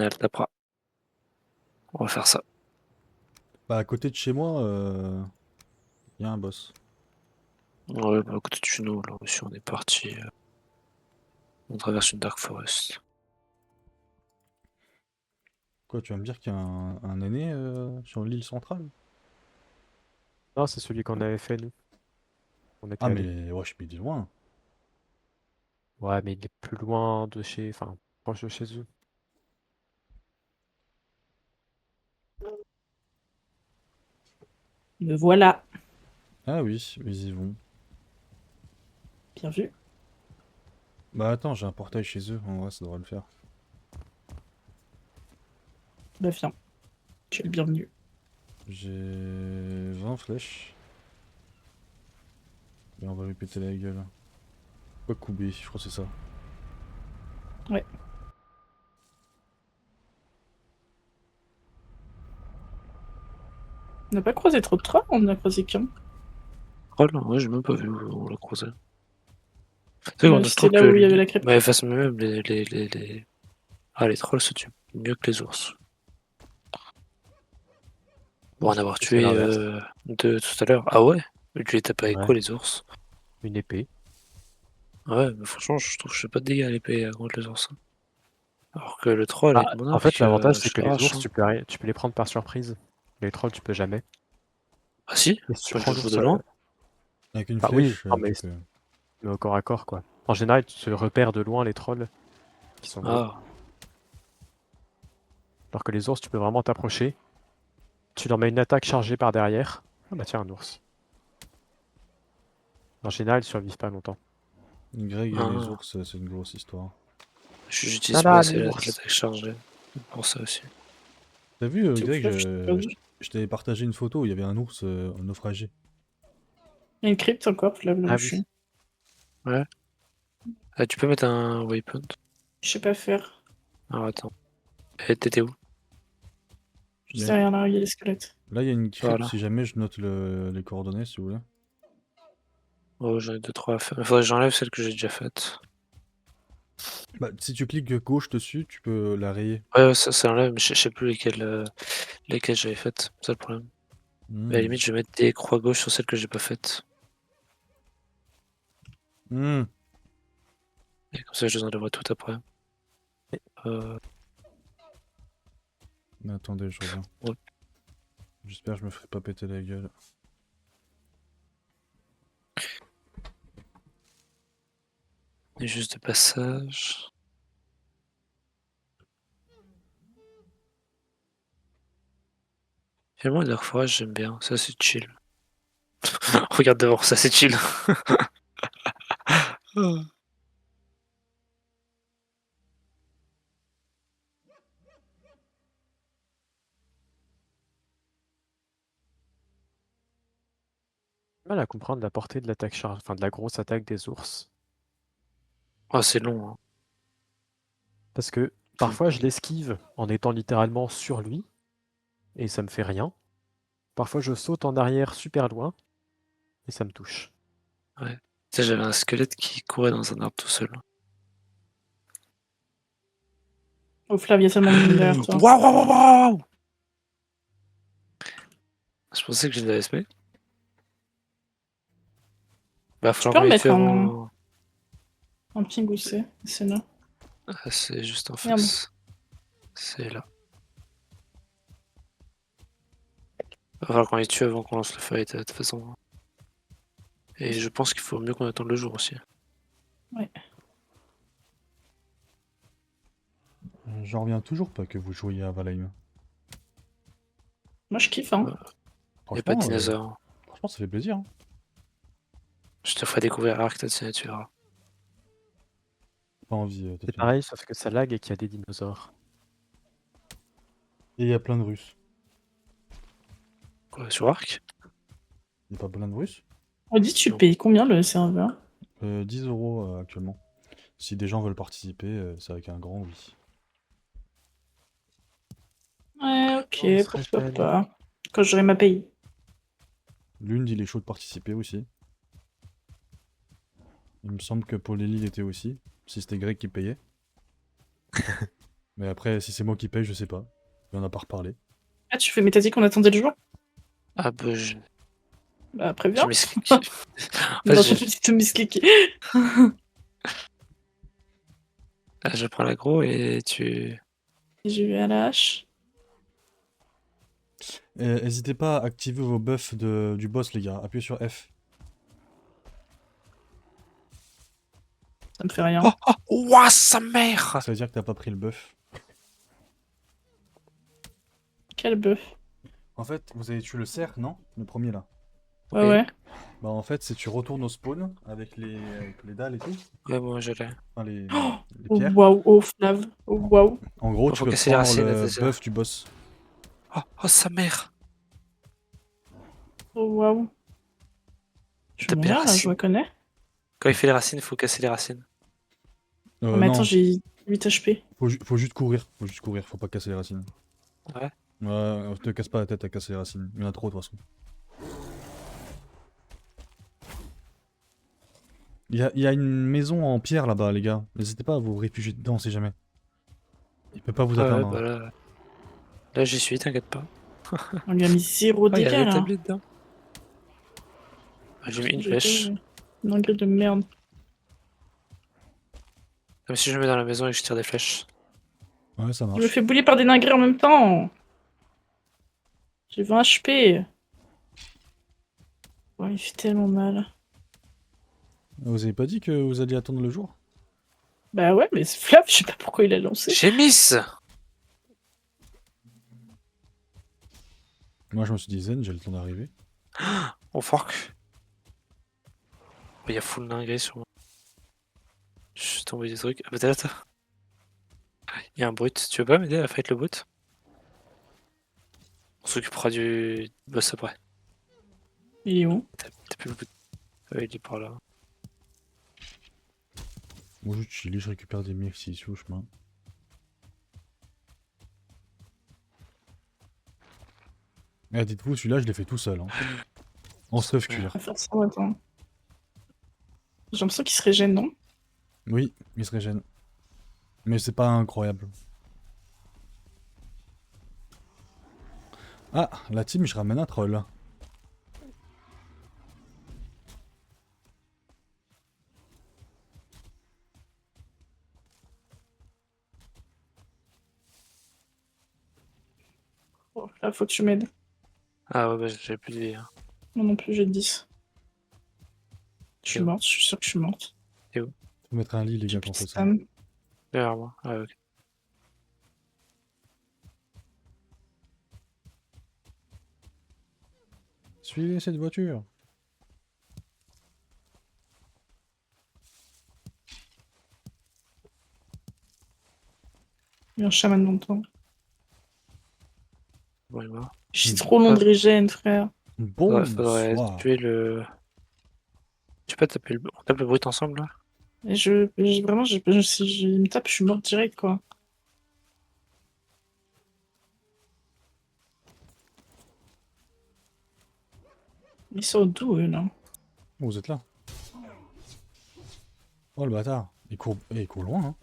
Elle tapera. On va faire ça. Bah, à côté de chez moi, y a un boss. Ouais, bah, à côté de chez nous, là aussi, on est parti. On traverse une Dark Forest. Quoi, tu vas me dire qu'il y a un aîné sur l'île centrale? Non, c'est celui qu'on avait fait, nous. On était Ah, allé. mais ouais, je suis de loin. Ouais, mais il est plus loin de chez... Enfin, proche de chez eux. Me voilà. Ah oui, ils y vont. Bien vu. Bah, attends, j'ai un portail chez eux. En vrai, ça devrait le faire. Bah viens. Tu es le bienvenu. J'ai 20 flèches. Et on va lui péter la gueule. Quoi, Koubé, je crois que c'est ça. Ouais. On n'a pas croisé trop de trolls, on en a croisé qu'un. Troll, ouais, j'ai même pas vu où on l'a croisé. Tu sais Bah, qu'on a, je c'était trouve là que où il y avait la crêpe. ouais, face même les... Ah, les trolls se tuent mieux que les ours. Pour Moi, en je trouve avoir que c'est tué l'inverse. deux tout à l'heure. Ah ouais? Tu les tapes avec Ouais. quoi les ours? Une épée. Ouais, mais franchement, je trouve que je fais pas de dégâts à l'épée contre les ours. Alors que le troll Ah, avec mon en fait, arc, l'avantage, c'est je que les l'arrache. ours, tu peux les prendre par surprise. Les trolls, tu peux jamais. Ah si? Et si tu Quand je prends le vois l'ours... de loin? Avec une Bah oui, flèche, non, tu mais, peux. mais au corps à corps, quoi. En général, tu te repères de loin les trolls, qui sont gros. Ah, Alors que les ours, tu peux vraiment t'approcher. Tu leur mets une attaque chargée par derrière. Ah bah tiens, un ours. En général, ils survivent pas longtemps. Greg et les ah. ours, c'est une grosse histoire. Ah J'utilise pas là, assez l'ours! l'attaque chargée. Pour ça aussi. T'as vu, C'est ouf, Greg, là, je t'ai perdu. je t'avais partagé une photo où il y avait un ours naufragé. Il y a une crypte encore, là où Ah je oui. suis. Ouais. Ah, tu peux mettre un waypoint. Je sais pas faire. Alors attends. Et t'étais où? Il y Juste a- derrière là, il y a les squelettes. Là, il y a une crypte, Voilà. si jamais je note les coordonnées, si vous voulez. Oh, j'en ai deux, trois à faire. Il faudrait que j'enlève celle que j'ai déjà faite. Bah, si tu cliques gauche dessus, tu peux la rayer. Ouais, ça enlève, mais je sais plus lesquelles j'avais faites. C'est ça le problème. Mais à la Hmm. limite, je vais mettre des croix gauche sur celles que j'ai pas faites. Hmm. Et comme ça, je les enlèverai toutes après. Euh, Mais attendez, je reviens. ouais. J'espère que je me ferai pas péter la gueule. Et juste de passage. Finalement, Dark Forest, j'aime bien. Ça, c'est chill. Regarde devant, ça, c'est chill. Mal à comprendre la portée de l'attaque charge, enfin de la grosse attaque des ours. Ah, c'est long, hein. Parce que parfois je l'esquive en étant littéralement sur lui, et ça me fait rien. Parfois je saute en arrière super loin, et ça me touche. Ouais. Tu sais, j'avais un squelette qui courait dans un arbre tout seul. Oh Flav, il y a tellement de monde derrière toi. Waouh, waouh, waouh, waouh! Je pensais que je l'avais spé. Bah, Tu falloir peux qu'on les tue remettre avant. un ping où c'est là. Ah, c'est juste en Merde. face. C'est là. Va falloir qu'on les tue avant qu'on lance le fight, de toute façon. Et je pense qu'il faut mieux qu'on attende le jour aussi. Ouais. J'en reviens toujours pas que vous jouiez à Valheim. Moi je kiffe, hein. Y'a pas de Franchement, dinosaures. franchement, ça fait plaisir, hein. Je te ferai découvrir Ark, tu verras. Pas envie, C'est Tatooine. pareil, sauf que ça lag et qu'il y a des dinosaures. Et il y a plein de Russes. Quoi, sur Ark? Il y a pas plein de Russes? On dit tu Non. payes combien le serveur? 10 euros actuellement. Si des gens veulent participer, c'est avec un grand oui. Ouais, On ok, se pourquoi régale. pas. Quand j'aurai ma paye. Lune, il est chaud de participer aussi. Il me semble que Paul Elie était aussi. Si c'était Greg qui payait. Mais après, si c'est moi qui paye, je sais pas. On a pas reparlé. Ah, tu fais, mais t'as dit qu'on attendait le jour? Ah bah je... Bah, j'ai préviens. mis... en fait, Dans je... ton petit miskéki. ah, je prends l'aggro et tu... J'ai eu à la hache. N'hésitez pas à activer vos buffs du boss, les gars. Appuyez sur F. Ça me fait rien. Oh, oh, ouah, sa mère! Ça veut dire que t'as pas pris le buff. Quel bœuf. En fait, vous avez tué le cerf, non? Le premier là. Ouais, Oui. ouais. Bah en fait, c'est tu retournes au spawn avec les dalles et tout. Ouais, moi je l'ai. Enfin, les Oh, pierres. waouh, oh, Flav. Oh, waouh. En gros, tu Faut peux casser les prendre racines, le c'est ça. buff du boss. Oh, oh, sa mère! Oh, waouh. Je vais Taper les mourir là, je racines. me connais. Quand il fait les racines, faut casser les racines. Oh, mais Non, attends, j'ai 8 HP. faut juste courir. Faut juste courir, faut pas casser les racines. Ouais. Ouais, te casse pas la tête à casser les racines. Il y en a trop de toute façon. Il y a une maison en pierre là-bas, les gars. N'hésitez pas à vous réfugier dedans, on sait jamais. Il peut pas vous Ah ouais, atteindre. bah là... Là j'y suis, t'inquiète pas. On lui a mis 0 Oh, il y a dégâts un là. établi dedans. Ah, j'ai mis une flèche. Une engueule de merde. Comme si je me mets dans la maison et que je tire des flèches. Ouais, ça Je me marche. fais bouler par des dingueries en même temps. J'ai 20 HP. Ouais, il fait tellement mal. Vous avez pas dit que vous alliez attendre le jour? Bah ouais, mais ce Flav, je sais pas pourquoi il a lancé. J'ai miss! Moi, je me suis dit zen, j'ai le temps d'arriver. On fork. Il y a full dinguerie sur moi. Je suis tombé des trucs. Ah, peut-être. Il y a un brut. Tu veux pas m'aider à fight le brut? On s'occupera du boss après. Il est où? T'as plus le bout. Ouais, il est par là. Moi, je chill, je récupère des mecs ici au chemin. Eh, dites-vous, celui-là, je l'ai fait tout seul. Hein. En stuff cuir. On va faire ça, attends. J'ai l'impression qu'il se régène, non? Oui, il se régène. Mais c'est pas incroyable. Ah, la team, je ramène un troll. Oh, là, faut que tu m'aides. Ah ouais, bah j'ai plus de vie. Hein. Moi non plus, j'ai 10. Je suis Et où? morte, je suis sûre que je suis morte. Faut mettre un lit, les J'ai gars, plus quand de on fait ça. stam. Derrière moi. Ah ouais, ok. Suivez cette voiture. Il y a un chaman dans le temps. Bon, il est mort. J'ai trop long de régène, frère. Faudrait Bonsoir. tuer le... Tu peux pas taper le... On tape le brut ensemble là? Et vraiment, si je me tape, je suis morte direct, quoi. Ils sont d'où, eux, là? Oh, vous êtes là. Oh, le bâtard. Il court loin, hein.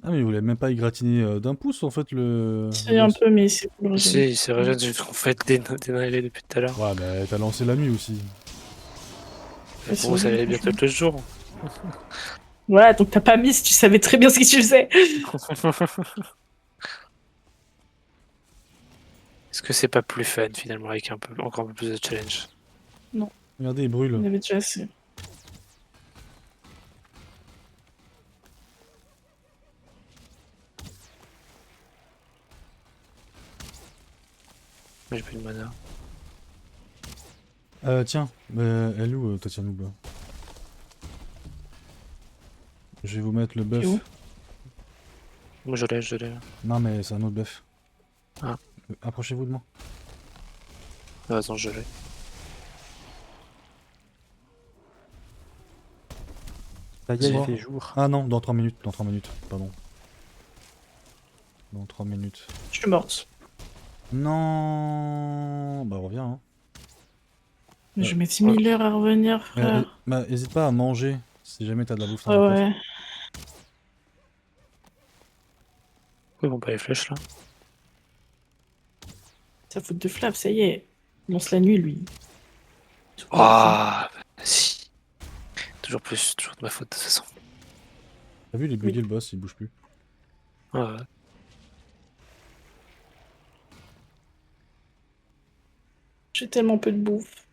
Ah, mais il voulait même pas égratigner d'un pouce, en fait, le... C'est un peu, mais c'est pour le Si, régène. il s'est régène, j'ai en fait dénaillé depuis tout à l'heure. Ouais, bah, t'as lancé la nuit aussi. Ouais, Bon, ça c'est allait bientôt être le jour. Voilà, donc t'as pas mis si tu savais très bien ce que tu faisais. Est-ce que c'est pas plus fun finalement avec encore un peu plus de challenge? Regardez, il Il y brûle. avait déjà assez. Mais j'ai plus de mana. Tiens, elle est où, Tatiana Noob? Je vais vous mettre le C'est buff. où? Moi je l'ai. Non, mais c'est un autre buff. Ah. Approchez-vous de moi. Ah, attends, je l'ai. Ça y est, il Bon. fait jour. Ah non, dans 3 minutes, pardon. Dans 3 minutes. Je suis morte. Non, bah reviens. Hein. Mais je mets 1000 heures à revenir, frère. Hésite pas à manger si jamais t'as de la bouffe dans Ouais, le coffre. ouais. Pourquoi ils vont pas les flèches là? Sa faute de Flav, ça y est. Il lance la nuit, lui. Ah, si. Toujours plus, toujours de ma faute de toute façon. T'as vu, il est bugué le boss, il bouge plus. Ouais, ouais. J'ai tellement peu de bouffe.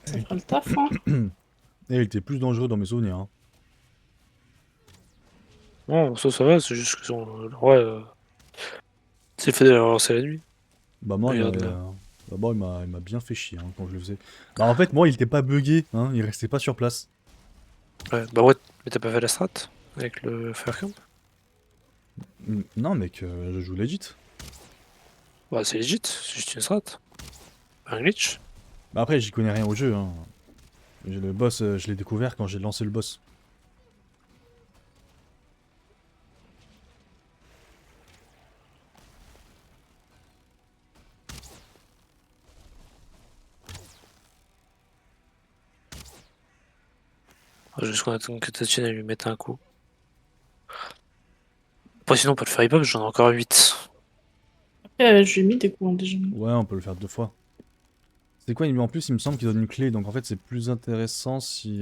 Ça fera le taf, hein. Et il était plus dangereux dans mes souvenirs. Hein. Non, ça va, c'est juste que ouais, c'est le fait de la relancer la nuit. Bah moi, Regarde là. d'abord, il m'a bien fait chier hein, quand je le faisais. Bah en fait, moi, il était pas bugué, hein, il restait pas sur place. Ouais, bah ouais, mais t'as pas fait la strat avec le Firecamp? Non, mec, je joue legit. Bah c'est legit, c'est juste une strat. Pas un glitch. Bah après, j'y connais rien au jeu. Hein. Le boss, je l'ai découvert quand j'ai lancé le boss. Juste qu'on attend que Tatiana lui mette un coup. Après sinon on peut le faire hip-hop, j'en ai encore 8. Je lui ai mis des coups, hein, déjà. Ouais, on peut le faire 2 fois. C'est quoi, en plus, il me semble qu'il donne une clé, donc en fait, c'est plus intéressant si...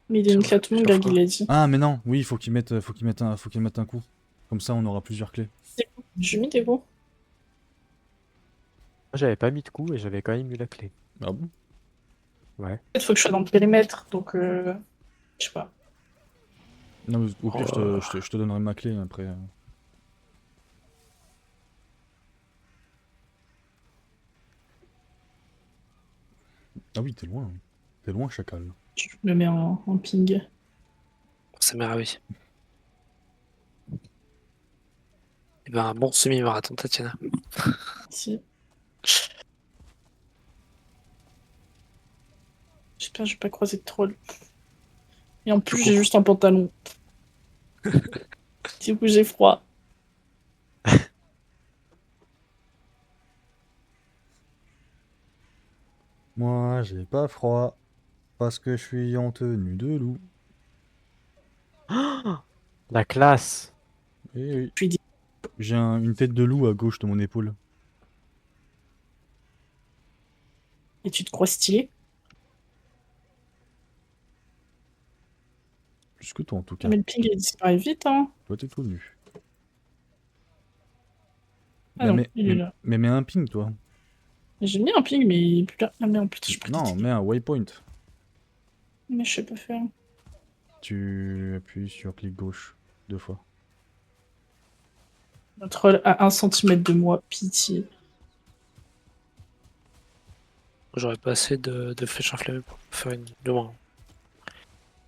Mais il a une clé à tout le monde, Greg, il a dit. Ah, mais non, oui, il faut qu'il mette un coup. Comme ça, on aura plusieurs clés. Je lui ai mis des coups. Moi, j'avais pas mis de coup et j'avais quand même eu la clé. Ah bon? Ouais. Peut-être faut que je sois dans le périmètre, donc je sais pas. Non, mais au pire, Oh, je te donnerai ma clé après. Ah oui, t'es loin. T'es loin, chacal. Je me mets en ping. c'est merveilleux. Et ben un bon semi-marathon Tatiana. Si. J'espère que je vais pas croiser de troll. Et en plus, j'ai juste un pantalon. Du coup, j'ai froid. Moi, j'ai pas froid. Parce que je suis en tenue de loup. La classe! Eh oui. Je lui dis, J'ai une tête de loup à gauche de mon épaule. et tu te crois stylé? Plus que toi, en tout cas. Ah, mais le ping, il disparaît vite, hein. Toi, t'es tout nu. Ah non, il est là. Mais mets un ping, toi. J'ai mis un ping, mais il est plus là. Ah merde, putain, je peux Non, mets un waypoint. Mais je sais pas faire. Tu appuies sur clic gauche 2 fois. Un troll à 1 cm de moi, pitié. J'aurais pas assez de flèches enflammées pour faire une demande.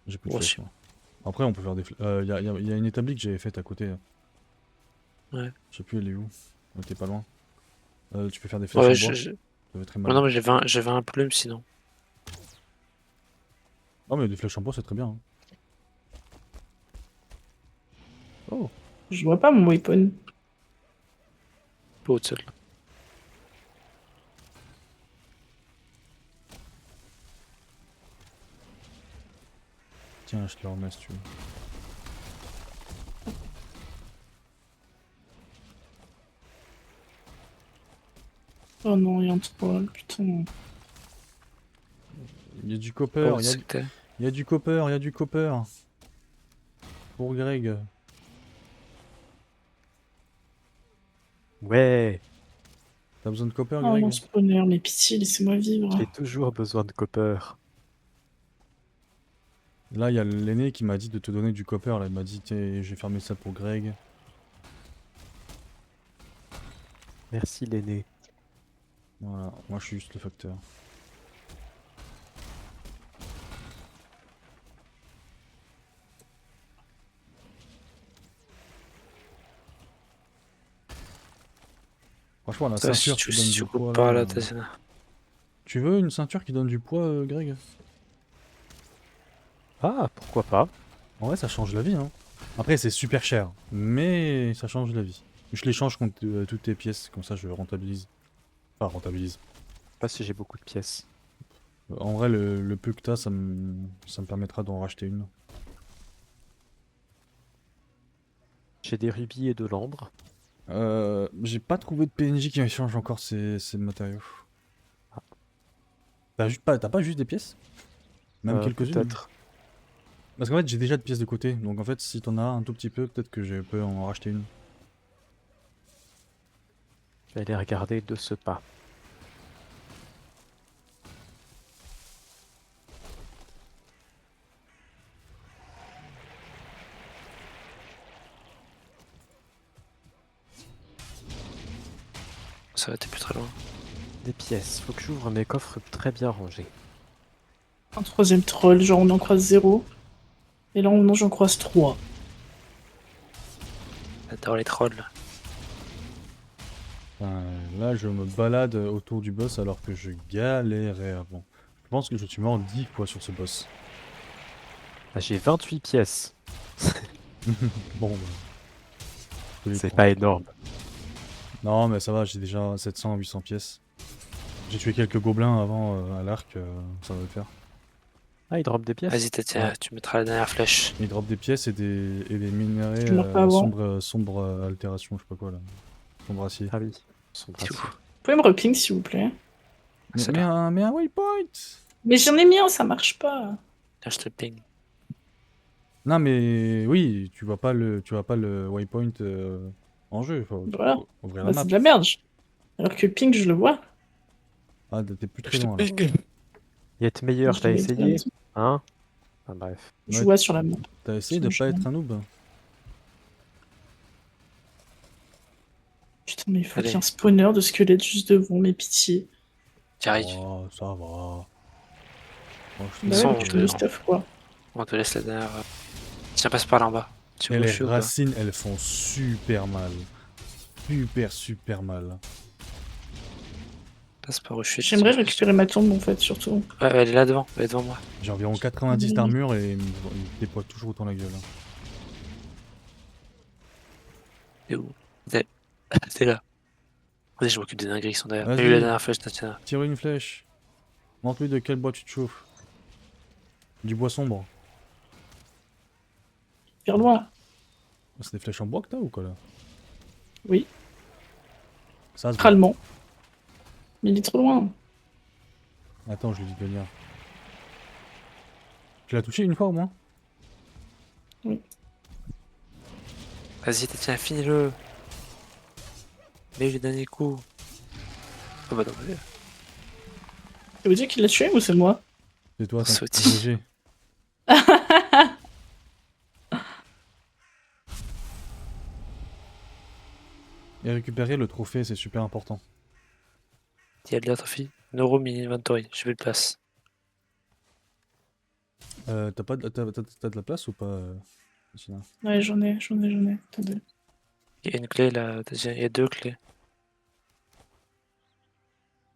J'ai plus de Moi flèches, aussi. moi. Après, on peut faire des flèches. Y a une établie que j'avais faite à côté. Ouais. Je sais plus, elle est où. T'es pas loin. Tu peux faire des flèches Ouais, en bois. Ça fait très mal. non, mais j'avais un plume sinon. Oh, mais des flèches en bois, c'est très bien. Hein. Oh! Je vois pas mon weapon. Peu haute celle-là. Tiens, je te le remets si tu veux. Oh non, il y a un troll, putain. Il y a du copper, Oh, il y a c'est que t'es. il y a du copper, il y a du copper. Pour Greg. Ouais! T'as besoin de copper, Oh Greg? mon spawner, mais pitié, laissez-moi vivre. J'ai toujours besoin de copper. Là, il y a l'aîné qui m'a dit de te donner du copper. Là, il m'a dit, tiens, j'ai fermé ça pour Greg. Merci l'aîné. Voilà, moi je suis juste le facteur. Franchement, la Ça, ceinture qui donne si du tu coupes poids pas là. là, Tatiana. Tu veux une ceinture qui donne du poids, Greg? Ah, pourquoi pas? En vrai, ça change la vie, hein. Après, c'est super cher, mais ça change la vie. Je l'échange contre toutes tes pièces, comme ça je rentabilise. Enfin, rentabilise. pas si j'ai beaucoup de pièces. En vrai, le peu que t'as, ça me permettra d'en racheter une. J'ai des rubis et de l'ambre. J'ai pas trouvé de PNJ qui échange encore ces matériaux. T'as pas juste des pièces? Même quelques-unes? Peut-être. Parce qu'en fait, j'ai déjà de pièces de côté. Donc en fait, si t'en as un tout petit peu, peut-être que je peux en racheter une. Je vais aller regarder de ce pas. Ça va, t'es plus très loin. Des pièces. Faut que j'ouvre mes coffres très bien rangés. Un troisième troll, genre on en croise 0. Et là, non, j'en croise 3. J'adore les trolls. Enfin, là, je me balade autour du boss alors que je galérais avant. Je pense que je suis mort 10 fois sur ce boss. Ah, j'ai 28 pièces. Bon, bah, je les C'est prends. pas énorme. Non, mais ça va, j'ai déjà 700, 800 pièces. J'ai tué quelques gobelins avant à l'arc, ça va le faire. Ah, il drop des pièces? Vas-y, tiens, Ouais. tu mettras la dernière flèche. Il drop des pièces et des minerais Je meurs pas avant. sombre altération, je sais pas quoi là. Sombre acier. Ah oui. Son C'est bracelet. où? Vous pouvez me reping, s'il vous plaît? C'est Mais là. un waypoint! Mais j'en ai mis un, ça marche pas. Là, je te ping. Non mais oui, tu vois pas le waypoint en jeu, faut Voilà. ouvrir la Bah, map. c'est de la merde. Alors que ping, je le vois. Ah, t'es plus très Je te loin là. ping. Yet meilleur, Je t'as l'ai essayé? dit. Hein? Ah, bref. Je Ouais, vois sur la map. t'as essayé de Sinon, je pas vois. être un noob? Putain, mais il faut qu'il y ait Allez. un spawner de squelettes juste devant, mais pitié. T'y arrives. Oh, ça va. Oh, je Bah trouve ouais, Sans, mais tu on fais te- du stuff, quoi. On te laisse la dernière. Tiens, passe par là en bas. Tu Et vois où les je suis ou pas? racines, elles font super mal. Super mal. Passe par où je suis. J'aimerais tiens. récupérer ma tombe, en fait, surtout. Ouais, elle est là devant. Elle est devant moi. J'ai environ 90 d'armure et il me déploie toujours autant la gueule. Hein. T'es où? T'es T'es là. Vas-y, je m'occupe des dingueries qui sont derrière. J'ai eu la Vas-y, dernière flèche, tiens. tire une flèche. Montre-lui de quel bois tu te chauffes. Du bois sombre. Vers loin. C'est des flèches en bois que t'as ou quoi là? Oui, Ça se voit. pralement. Mais il est trop loin. Attends, je lui dis de venir. Tu l'as touché une fois au moins? Vas-y, tiens, finis-le. Mets les derniers coups. Oh bah non, mais... Ça veut dire qu'il l'a tué ou c'est moi? C'est toi, Saute. t'es GG. Et récupérer le trophée, c'est super important. Il y a de l'autre fille. Neuro mini inventory. Je vais le place. T'as de la place ou pas Sina? Ouais, j'en ai. Attendez. Il y a une clé là. Il y a 2 clés.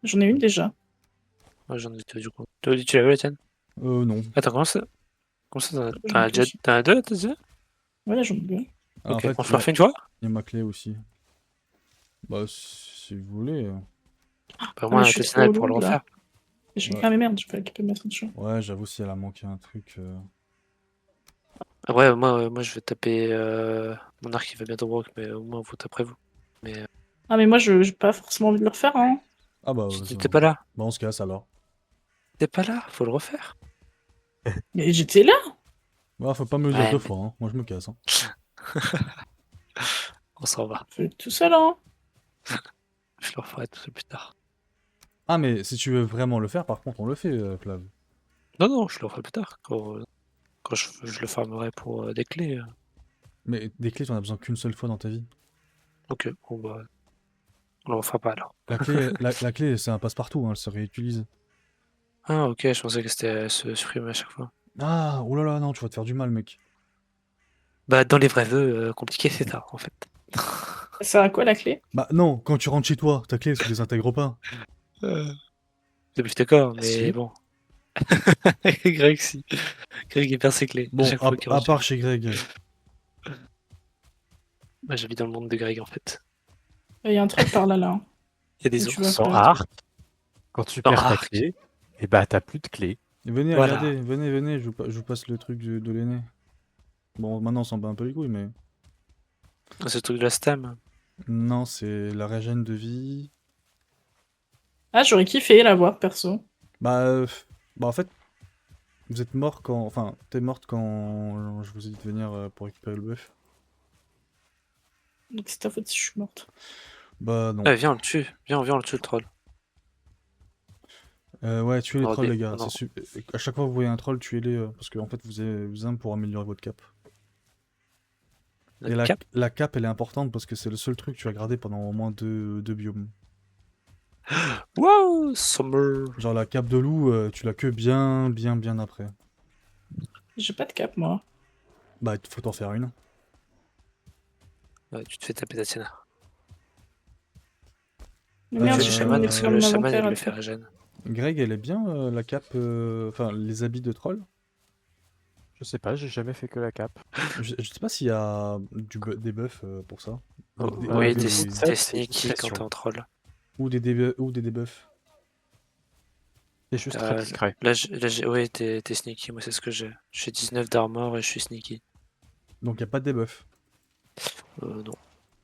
J'en ai une déjà. Moi j'en ai 2 du coup. Tu l'as vu la tienne? Non. Attends, comment ça? Comment ça J'en ai t'en as plus. déjà... T'en as 2, t'as déjà? Ouais, là, j'en ai deux. Ah, Ok, en fait, on se refait une fois? il y a ma clé aussi. Bah, si vous voulez. Bah, au mais moins, je suis Tatiana, elle trop pourra le lourde, là. refaire. Et Ouais. Ah, mais merde, je peux récupérer ma ceinture. Ouais, j'avoue, si elle a manqué un truc. Ouais, moi je vais taper mon arc qui va bientôt broke, mais au moins vous taperez vous. Mais Ah, mais moi, j'ai pas forcément envie de le refaire, hein. Ah bah, t'étais pas là. bah, on se casse alors. T'es pas là, faut le refaire. Mais j'étais là. Bah, faut pas me le dire Ouais, deux mais- fois, hein. Moi je me casse. Hein. On s'en va. Je fais tout seul, hein. Je le referai tout ça plus tard. Ah, mais si tu veux vraiment le faire, par contre, on le fait, Flav. Non, je le referai plus tard. Quand je le farmerai pour des clés. Mais des clés, t'en as besoin qu'une seule fois dans ta vie. Ok, bon bah. On le refera pas alors. La clé, la clé c'est un passe-partout, hein, elle se réutilise. Ah ok, je pensais que c'était se supprimer à chaque fois. Ah, oh là là, non, tu vas te faire du mal, mec. Bah dans les vrais vœux, compliqués c'est ça en fait. Ça sert à quoi, la clé? Bah non, quand tu rentres chez toi, ta clé, elle se désintègre pas. Depuis d'accord, mais Si. bon. Greg si. Greg il perd ses clés. Bon, Chaque fois qu'il à rentre part chez Greg. Moi j'habite dans le monde de Greg en fait. Il y a un truc par là, là. Il y a des Et tu ours. vas Sans faire- arc. Quand tu perds ta Ah, clé, et bah t'as plus de clé. Venez, Voilà. regardez, venez, je vous passe le truc de l'aîné. Bon, maintenant on s'en bat un peu les couilles, mais... c'est le truc de la stem. Non, c'est la régène de vie. Ah, j'aurais kiffé la voir, perso. Bah, en fait, vous êtes mort quand... Enfin, t'es morte quand je vous ai dit de venir pour récupérer le bœuf. Donc c'est ta faute si je suis morte. Bah non. Ouais, viens, on le tue. Viens, on le tue, le troll. Ouais, tuez les Oh, trolls, les gars. non. À chaque fois que vous voyez un troll, tuez-les, parce qu'en fait, vous avez besoin pour améliorer votre cap. Et Notre cap. la cape, elle est importante parce que c'est le seul truc que tu vas garder pendant au moins deux biomes. Wow, summer. Genre la cape de loup, tu l'as que bien après. J'ai pas de cap, moi. Bah, il faut t'en faire une. Ouais, tu te fais taper ta tienne. Mais merde, Je j'ai suis fait chaman, mon parce que mon le chaman, inventaire il à le fait toi. régène. Greg, elle est bien, la cape... Enfin, les habits de troll. Je sais pas, j'ai jamais fait que la cape. Je sais pas s'il y a des buffs pour ça. Oh, Ou des, oui, ou le des, foot, t'es c'est sneaky quand discrétion. t'es en troll. ou des debuffs. C'est juste très Euh, discret. Ouais, t'es sneaky, moi c'est ce que j'ai. J'ai 19 d'armor et je suis sneaky. Donc il n'y a pas de debuff. Non.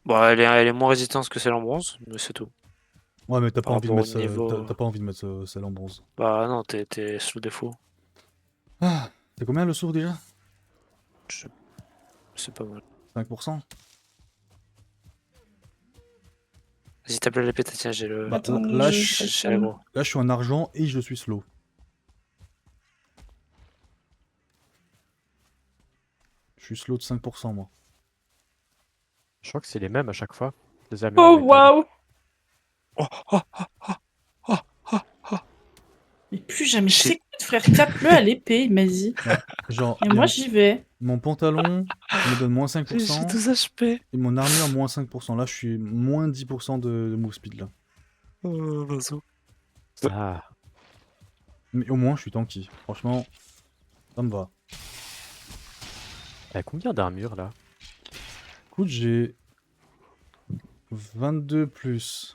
Bon, elle est moins résistante que celle en bronze, mais c'est tout. Ouais, mais t'as pas Par envie de rapport au mettre niveau. t'as pas envie de mettre celle en bronze. Bah non, t'es sous défaut. Ah, c'est combien le sourd déjà? C'est pas mal. 5%. Vas-y, tape l'épée, tiens, j'ai le. Bah, Attends, là, je je, J'ai l'aggro. là, je suis en argent et je suis slow. Je suis slow de 5% moi. Je crois que c'est les mêmes à chaque fois. Les armures Oh, en métal. waouh! Oh, oh, Mais plus jamais. J'ai- T'écoutes, frère, tape-le à l'épée, il m'a dit. Genre, Et moi, j'y vais. mon pantalon me donne moins j'ai 5% 12 HP. et mon armure moins 5%. Là, je suis moins 10% de move speed là. Oh, vas-y. Ah, Mais au moins, je suis tanky. Franchement, ça me va. elle a combien d'armures là? Écoute, j'ai 22 plus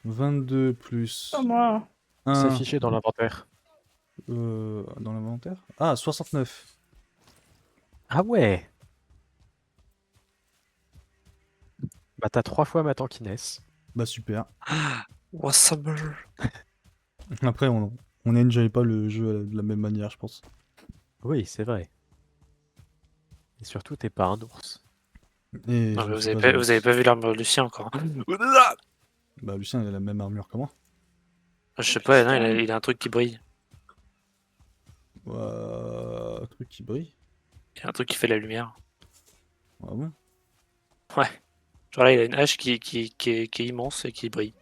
Oh, moi. 1 S'afficher dans l'inventaire. dans l'inventaire. Ah, 69. Ah ouais! Bah t'as 3 fois ma tankiness. Bah super. Oh, summer. Après, on n'enjoy pas le jeu de la même manière, je pense. Oui, c'est vrai. Et surtout, t'es pas un ours. Et Non, je mais suis pas un vous avez ours. pas vu l'armure de Lucien encore. Bah Lucien, il a la même armure que moi. Je sais pas, non, il a un truc qui brille. Un truc qui brille. Il a un truc qui fait la lumière. Ah bon? Ouais. Genre là, il a une hache qui est immense et qui brille.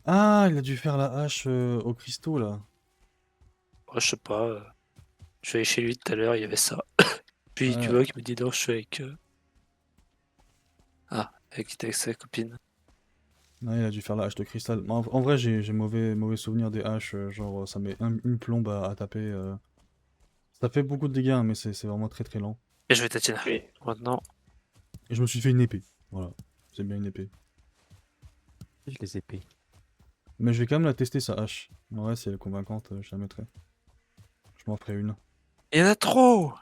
Ah, il a dû faire la hache au cristaux là. Oh, je sais pas. Je suis allé chez lui tout à l'heure, il y avait ça. Puis tu Ouais. vois qu'il me dit non, je suis avec. Ah, avec sa copine. Ouais, il a dû faire la hache de cristal. En vrai, j'ai mauvais souvenir des haches. Genre, ça met une plombe à taper. Ça fait beaucoup de dégâts, mais c'est vraiment très lent. Et je vais tatiner. Oui. Maintenant. Et je me suis fait une épée. Voilà. C'est bien une épée. Je les épées. Mais je vais quand même la tester sa hache. Ouais, si elle est convaincante, je la mettrai. Je m'en ferai une. Il y en a trop.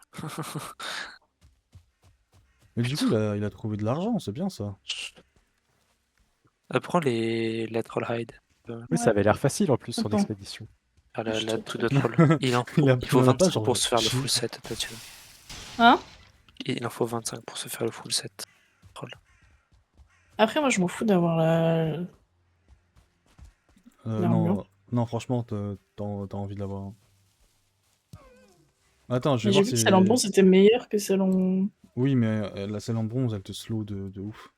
Mais du coup, il a trouvé de l'argent, c'est bien ça. Prends la troll hide. Oui, ça avait l'air facile en plus son Attends. expédition. Ah, Je la te tout de truc. troll. Il faut en a pas, 25 genre, pour se faire le chier. full set, Tatine. Hein? Il en faut 25 pour se faire le full set. Troll. Après, moi, je m'en fous d'avoir la... l'armure. Non, franchement, t'as envie de l'avoir. Attends, je Mais vais j'ai voir vu que si... celle en bronze était meilleure que celle en... Oui, mais la selle en bronze, elle te slow de ouf.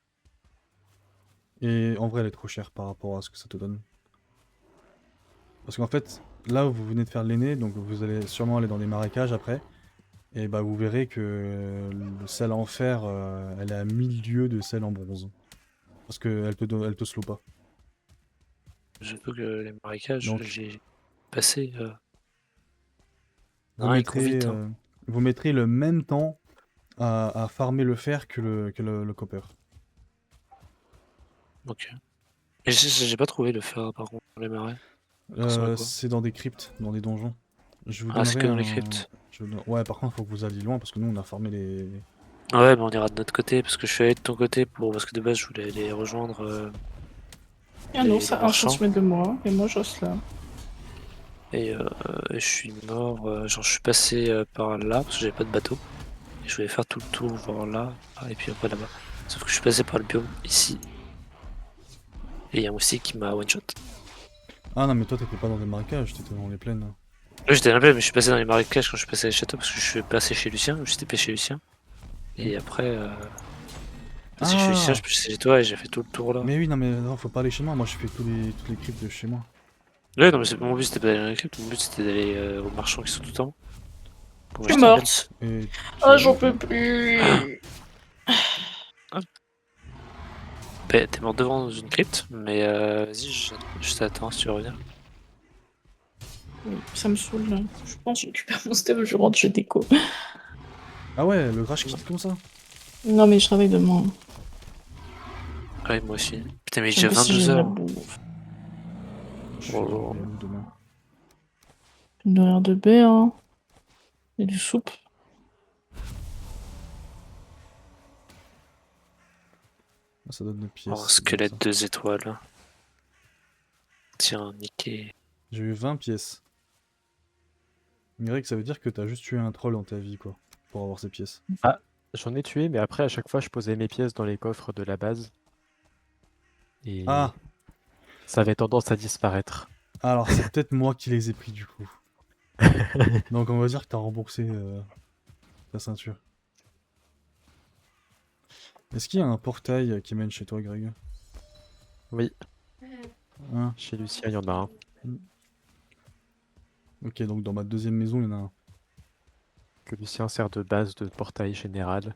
Et en vrai, elle est trop chère par rapport à ce que ça te donne. Parce qu'en fait, là, vous venez de faire l'aîné, donc vous allez sûrement aller dans des marécages après. Et bah, vous verrez que le sel en fer, elle est à 1000 lieues de sel en bronze. Parce qu'elle elle te slow pas. Surtout que les marécages, Donc- j'ai passé. Vous Non, ils courent mettrez, vite. Hein. vous mettrez le même temps à farmer le fer que le copper. Ok. Et j'ai pas trouvé le fer par contre dans les marais. ressemble à quoi? C'est dans des cryptes, dans des donjons. Je vous Ah, c'est donnerai que dans les un... cryptes. Ouais, par contre, faut que vous alliez loin parce que nous, on a farmé les... Ouais, mais on ira de notre côté parce que je suis allé de ton côté parce que de base je voulais aller rejoindre Il y a un les ours à 1 marchands cm de moi, et moi je reste là. et je suis mort. Genre, je suis passé par là parce que j'avais pas de bateau et je voulais faire tout le tour voir là et puis après là-bas. Sauf que je suis passé par le biome ici et il y a un moustique qui m'a one shot. Ah non, mais toi, t'étais pas dans des marécages, t'étais dans les plaines. Là, j'étais dans la plaine, mais je suis passé dans les marécages quand je suis passé à les châteaux parce que je suis passé chez Lucien, je me suis TP chez Lucien et après passé chez Lucien, je Ah! suis passé chez toi et j'ai fait tout le tour là. Mais oui, non, mais non, faut pas aller chez moi. Moi, je fais toutes les cryptes de chez moi. Ouais, non, mais mon but c'était pas d'aller dans les cryptes, mon but c'était d'aller aux marchands qui sont tout en haut pour Je suis m'acheter un morte. belt. Et tu Ah, l'as j'en vu, toi? peux plus. Bah, t'es mort devant une crypte, mais vas-y, je t'attends si tu veux revenir. Oui, ça me saoule là. Je pense que je récupère mon step, je rentre, je déco. Ah ouais, le crash quitte comme ça? Non, mais je travaille demain. Ouais, moi aussi. Putain, mais Je sais j'ai même pas si 22 j'ai de la heures. bouffe. Je Oh. vais où demain? Une horaire de baie, hein. Et du soupe. Ah, ça donne des Oh, pièces. c'est bien squelette ça. 2 étoiles. Tiens, niqué. J'ai eu 20 pièces. Greg, ça veut dire que t'as juste tué un troll dans ta vie, quoi. Pour avoir ces pièces. Ah, j'en ai tué, mais après, à chaque fois, je posais mes pièces dans les coffres de la base. Et Ah! ça avait tendance à disparaître. Alors, c'est peut-être moi qui les ai pris, du coup. Donc, on va dire que t'as remboursé ta ceinture. Est-ce qu'il y a un portail qui mène chez toi, Greg? Oui, Hein? chez Lucien, il y en a un. Ok, donc dans ma deuxième maison, il y en a un. Que Lucien sert de base de portail général.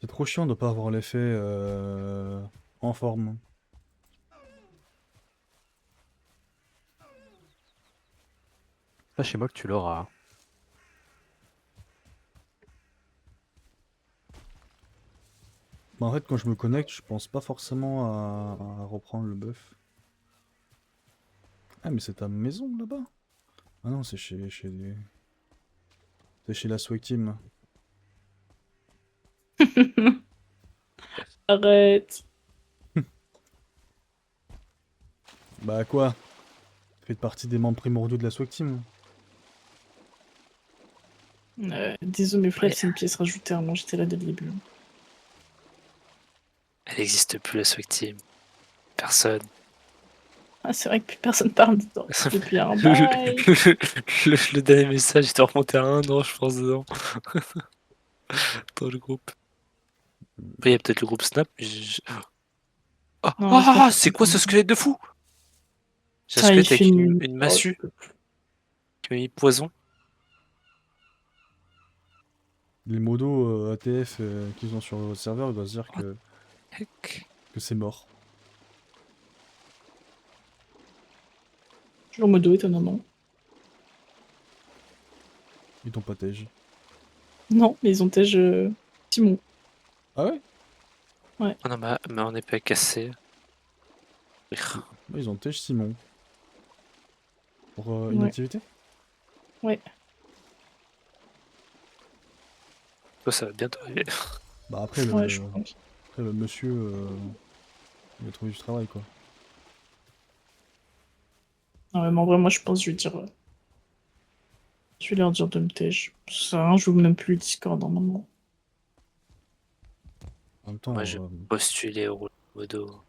C'est trop chiant de pas avoir l'effet en forme. Ça, chez moi, que tu l'auras. Bah, en fait, quand je me connecte, je pense pas forcément à reprendre le buff. Ah, mais c'est ta maison là-bas? Ah non, c'est c'est chez la SWAT Team. Arrête. Bah quoi? Faites partie des membres primordiaux de la SWAT Team. Désolé, mes frères, Ouais. c'est une pièce rajoutée. Moi, j'étais là dès le début. Elle n'existe plus la SWAT Team. Personne. Ah, c'est vrai que plus personne parle dedans. Depuis un Le, bail. le dernier message, il doit remonter à 1 an, je pense, dedans. Dans le groupe. Après, il y a peut-être le groupe Snap. Mais Ah, Non, ah, Snap, ah, c'est quoi ce squelette de fou? J'ai un Ah, il squelette fait avec nul. une Oh, massue qui m'a mis poison. Les modos ATF qu'ils ont sur le serveur, ils doivent se dire What the heck? que c'est mort. toujours modo, étonnamment. Ils t'ont pas tège. Non, mais ils ont tège Simon. Ah ouais? Oh non, mais on est pas cassé. Bah, ils ont tège Simon. Pour Ouais. inactivité? Ouais. Oh, ça va bientôt arriver. Bah après Ouais, je pense. après, le monsieur il a trouvé du travail quoi. Non, mais en vrai, moi, je pense que je vais dire. Je vais leur dire de me tège. Ça, je joue même plus le Discord normalement. En même temps, Moi, je postulais au modo.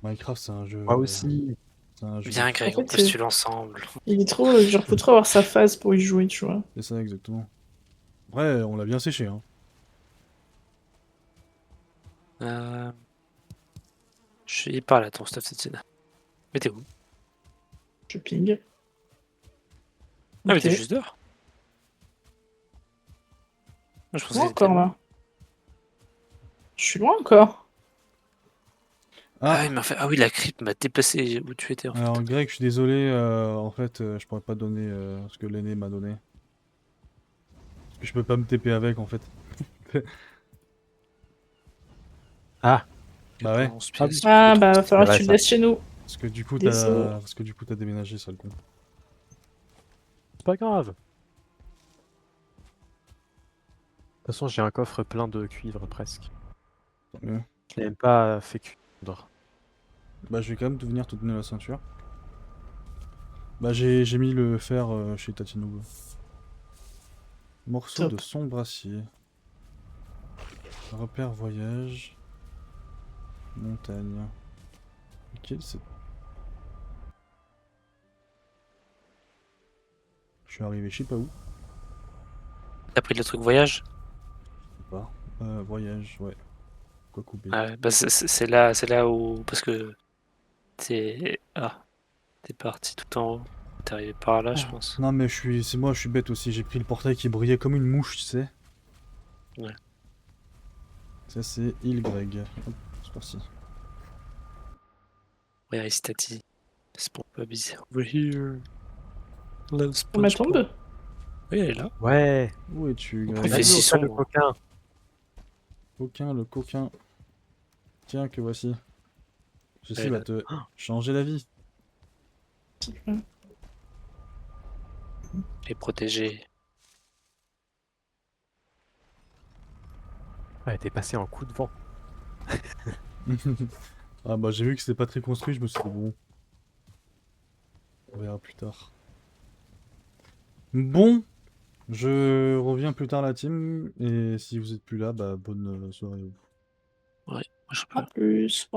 Minecraft c'est un jeu. Moi aussi. C'est un jeu. Bien, de fou. Greg, En on fait, postule ensemble. il est trop. Genre, faut trop avoir sa phase pour y jouer, tu vois. C'est ça exactement. Ouais, on l'a bien séché hein. Il parle à ton stuff cette scène. Mais t'es où? Je ping. Ah, mais Ok. t'es juste dehors. Moi, je pensais Loin que t'étais encore loin. là. Je suis loin encore. Ah, Ah, il m'a fait. Ah oui, la crypte m'a dépassé où tu étais en fait. alors Greg, je suis désolé, en fait, je pourrais pas donner ce que l'aîné m'a donné. Parce que je peux pas me TP avec en fait. Ah, Bah ouais. 91 Ah pièces. oui. Ah bah, va falloir Ouais, que tu le ça. laisses chez nous. Parce que du coup, Désolé. t'as déménagé, ça le con. C'est pas grave. De toute façon, j'ai un coffre plein de cuivre presque. Tant mieux. Je l'ai même pas fait cuire. Bah, je vais quand même venir te donner la ceinture. Bah, j'ai mis le fer chez Tatinoub. Morceau Top. de sombre acier. Repère voyage. Montagne. Ok, c'est... Je suis arrivé je sais pas où. T'as pris le truc voyage? Je sais pas. Voyage, ouais. Quoi couper. Ouais, bah c'est là où. Parce que t'es. Ah, t'es parti tout en haut. T'es arrivé par là, je pense. Non mais c'est moi, je suis bête aussi. J'ai pris le portail qui brillait comme une mouche, tu sais. Ouais. Ça c'est Y. Hop, c'est parti. Ouais, ici t'as dit. SpongeBob is over here. Little On ma SpongeBob. tombe. Oui, elle est là. Ouais. Où es-tu, Il On fait a Greg? vu si Oka le sombre. coquin. Coquin, le coquin. Tiens, que voici. Ceci Elle va a- te changer la vie. Elle est protégée. Ouais, t'es passé en coup de vent. Ah bah j'ai vu que c'était pas très construit, je me suis dit bon. On verra plus tard. Bon, je reviens plus tard la team, et si vous êtes plus là, bah bonne soirée à vous. Ouais, moi je peux. À plus.